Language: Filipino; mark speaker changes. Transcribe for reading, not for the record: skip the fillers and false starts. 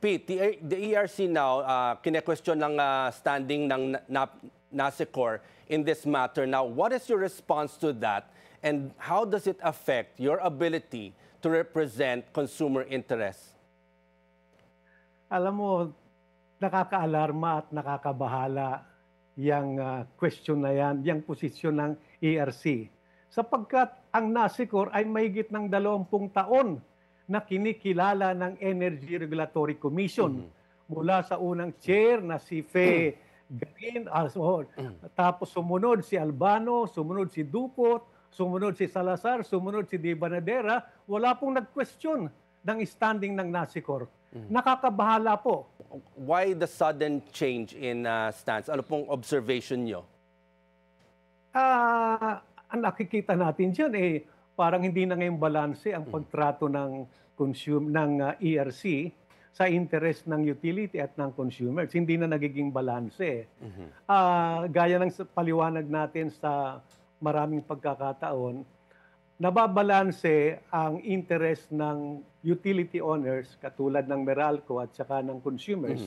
Speaker 1: Pete, the ERC now, kine-question ng standing ng NASECOR in this matter. Now, what is your response to that, and how does it affect your ability to represent consumer interests?
Speaker 2: Alam mo, nakakaalarma at nakakabahala yung question na yan, yung posisyon ng ERC. Sapagkat ang NASECOR ay mahigit ng 20 taon na kinikilala ng Energy Regulatory Commission. Mula sa unang chair na si Fe Garin, tapos sumunod si Albano, sumunod si Dupot, sumunod si Salazar, sumunod si Di Banadera, wala pong nag-question ng standing ng NASECOR. Nakakabahala po.
Speaker 1: Why the sudden change in stance? Ano pong observation nyo?
Speaker 2: Ang nakikita natin dyan parang hindi na ngayong balanse ang pagtrato ng ERC sa interest ng utility at ng consumers. Hindi na nagiging balanse. Gaya ng paliwanag natin sa maraming pagkakataon, nababalanse ang interest ng utility owners katulad ng Meralco at saka ng consumers